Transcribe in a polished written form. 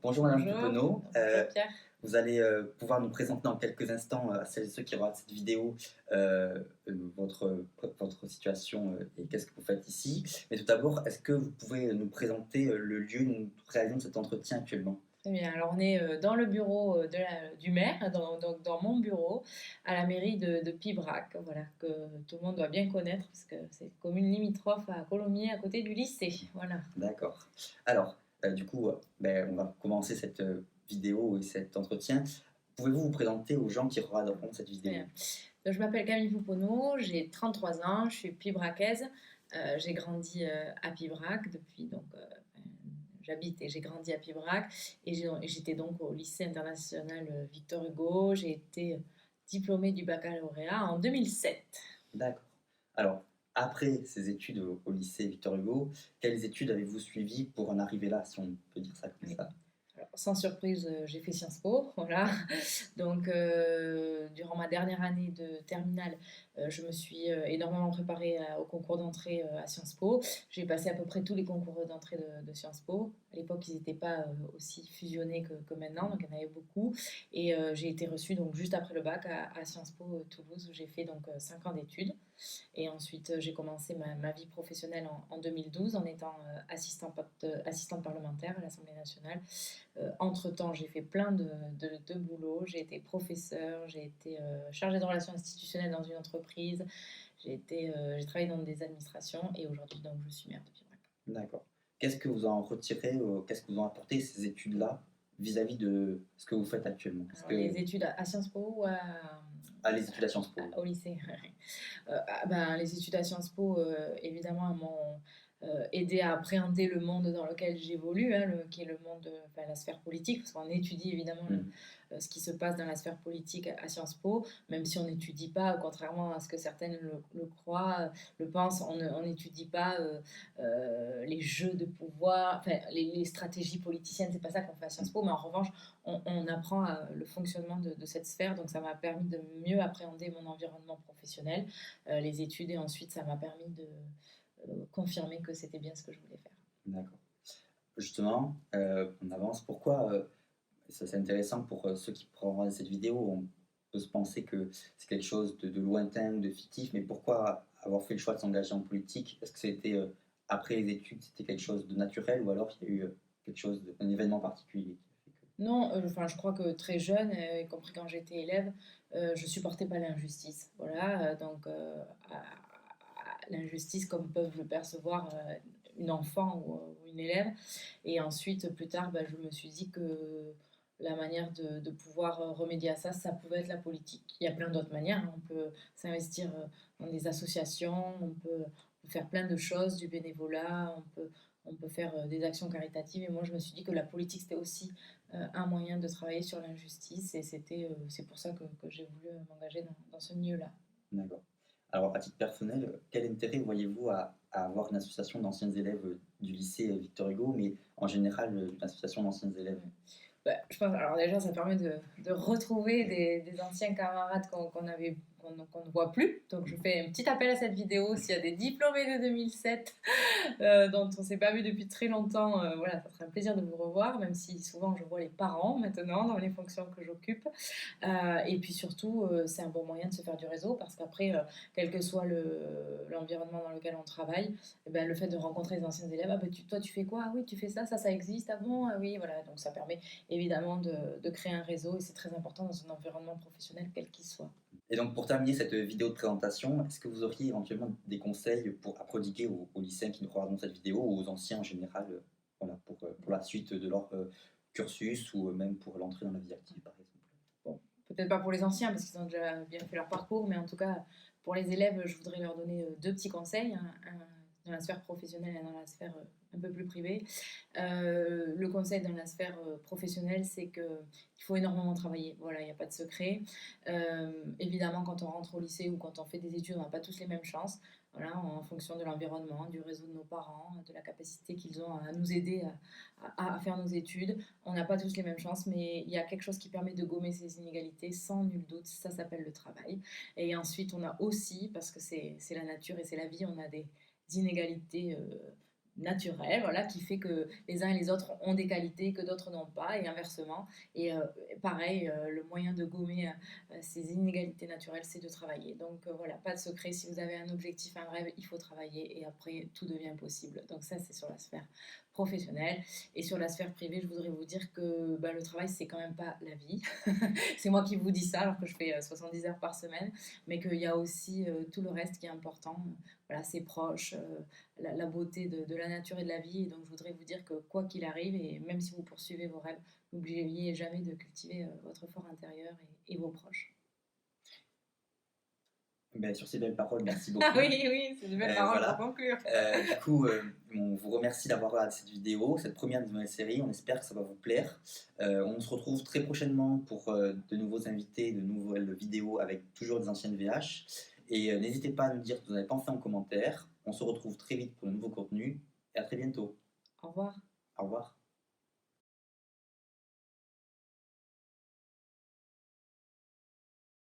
Bonjour Madame Bonjour, Piponneau. bonjour Pierre. Vous allez pouvoir nous présenter dans quelques instants à celles et ceux qui regardent cette vidéo votre situation et qu'est-ce que vous faites ici. Mais tout d'abord, est-ce que vous pouvez nous présenter le lieu où nous réalisons cet entretien actuellement? Très bien, alors on est dans le bureau du maire, donc dans mon bureau, à la mairie de Pibrac, voilà, que tout le monde doit bien connaître, parce que c'est une commune limitrophe à Colomiers, à côté du lycée. Voilà. D'accord. Alors, du coup, on va commencer cette vidéo et cet entretien. Pouvez-vous vous présenter aux gens qui regarderont cette Très vidéo? bien. Donc, je m'appelle Camille Pouponneau, j'ai 33 ans, je suis pibracaise. J'ai grandi à Pibrac depuis j'habite et j'ai grandi à Pibrac et j'étais donc au lycée international Victor Hugo. J'ai été diplômée du baccalauréat en 2007. D'accord. Alors, après ces études au lycée Victor Hugo, quelles études avez-vous suivies pour en arriver là, si on peut dire ça comme Oui. ça? Alors, sans surprise, j'ai fait Sciences Po, voilà. Donc, durant ma dernière année de terminale, je me suis énormément préparée au concours d'entrée à Sciences Po. J'ai passé à peu près tous les concours d'entrée de Sciences Po. À l'époque, ils n'étaient pas aussi fusionnés que maintenant, donc il y en avait beaucoup. Et j'ai été reçue donc juste après le bac à Sciences Po Toulouse, où j'ai fait donc 5 ans d'études. Et ensuite, j'ai commencé ma vie professionnelle en 2012 en étant assistante parlementaire à l'Assemblée nationale. Entre-temps, j'ai fait plein de boulots. J'ai été professeure, j'ai été chargée de relations institutionnelles dans une entreprise, j'ai travaillé dans des administrations et aujourd'hui, donc, je suis maire de Pibrac. D'accord. Qu'est-ce que vous en retirez, qu'est-ce que vous en apportez ces études-là vis-à-vis de ce que vous faites actuellement? Est-ce Alors, les que études à Sciences Po ou les études à Sciences Po? au lycée. Les études à Sciences Po, évidemment, m'ont aidé à appréhender le monde dans lequel j'évolue, hein, qui est le monde, la sphère politique, parce qu'on étudie évidemment Mmh. ce qui se passe dans la sphère politique à Sciences Po, même si on n'étudie pas, contrairement à ce que certaines le croient, le pensent, on n'étudie pas les jeux de pouvoir, les stratégies politiciennes, c'est pas ça qu'on fait à Sciences Po, mais en revanche, on apprend le fonctionnement de cette sphère, donc ça m'a permis de mieux appréhender mon environnement professionnel, les études, et ensuite ça m'a permis de confirmer que c'était bien ce que je voulais faire. D'accord. Justement, on avance. Pourquoi, ça c'est intéressant pour ceux qui pourront regarder cette vidéo, on peut se penser que c'est quelque chose de lointain ou de fictif, mais pourquoi avoir fait le choix de s'engager en politique? Est-ce que c'était après les études, c'était quelque chose de naturel ou alors il y a eu quelque chose, un événement particulier qui a fait que... Non, je crois que très jeune, y compris quand j'étais élève, je supportais pas l'injustice. Voilà, l'injustice comme peuvent le percevoir une enfant ou une élève. Et ensuite, plus tard, je me suis dit que la manière de pouvoir remédier à ça, ça pouvait être la politique. Il y a plein d'autres manières, hein. On peut s'investir dans des associations, on peut faire plein de choses, du bénévolat, on peut faire des actions caritatives. Et moi, je me suis dit que la politique, c'était aussi un moyen de travailler sur l'injustice. Et c'est pour ça que j'ai voulu m'engager dans ce milieu-là. D'accord. Alors, à titre personnel, quel intérêt voyez-vous à avoir une association d'anciens élèves du lycée Victor Hugo, mais en général, une association d'anciens élèves? Je pense, alors déjà, ça permet de retrouver des anciens camarades qu'on ne voit plus. Donc, je fais un petit appel à cette vidéo. S'il y a des diplômés de 2007 dont on ne s'est pas vu depuis très longtemps, voilà, ça serait un plaisir de vous revoir, même si souvent je vois les parents maintenant dans les fonctions que j'occupe. Et puis surtout, c'est un bon moyen de se faire du réseau parce qu'après, quel que soit l'environnement dans lequel on travaille, eh ben, le fait de rencontrer les anciens élèves, ah, ben, toi tu fais quoi? Ah oui, tu fais ça, ça existe, ah bon? Ah oui, voilà. Donc ça permet évidemment de créer un réseau et c'est très important dans un environnement professionnel quel qu'il soit. Et donc, pour terminer cette vidéo de présentation, est-ce que vous auriez éventuellement des conseils à prodiguer aux lycéens qui nous regarderont cette vidéo ou aux anciens en général, voilà, pour la suite de leur cursus ou même pour l'entrée dans la vie active, par exemple? Bon, peut-être pas pour les anciens parce qu'ils ont déjà bien fait leur parcours, mais en tout cas, pour les élèves, je voudrais leur donner deux petits conseils, hein, un dans la sphère professionnelle et dans la sphère un peu plus privée. Le conseil dans la sphère professionnelle, c'est qu'il faut énormément travailler. Voilà, il n'y a pas de secret. Évidemment, quand on rentre au lycée ou quand on fait des études, on n'a pas tous les mêmes chances. Voilà, en fonction de l'environnement, du réseau de nos parents, de la capacité qu'ils ont à nous aider à faire nos études. On n'a pas tous les mêmes chances, mais il y a quelque chose qui permet de gommer ces inégalités, sans nul doute, ça s'appelle le travail. Et ensuite, on a aussi, parce que c'est la nature et c'est la vie, on a des inégalités naturel, voilà, qui fait que les uns et les autres ont des qualités que d'autres n'ont pas, et inversement. Et pareil, le moyen de gommer ces inégalités naturelles, c'est de travailler. Donc voilà, pas de secret, si vous avez un objectif, un rêve, il faut travailler, et après, tout devient possible. Donc ça, c'est sur la sphère professionnelle. Et sur la sphère privée, je voudrais vous dire que le travail, c'est quand même pas la vie. C'est moi qui vous dis ça, alors que je fais 70 heures par semaine, mais qu'il y a aussi tout le reste qui est important. Voilà, ses proches, la beauté de la nature et de la vie. Et donc, je voudrais vous dire que quoi qu'il arrive, et même si vous poursuivez vos rêves, n'oubliez jamais de cultiver votre fort intérieur et vos proches. Ben, sur ces belles paroles, merci Ah beaucoup. oui, oui, c'est une belle parole pour Voilà. conclure. Du coup, on vous remercie d'avoir regardé cette vidéo, cette première nouvelle série. On espère que ça va vous plaire. On se retrouve très prochainement pour de nouveaux invités, de nouvelles vidéos avec toujours des anciennes VH. Et n'hésitez pas à nous dire ce que vous avez pensé en commentaire. On se retrouve très vite pour de nouveaux contenus et à très bientôt.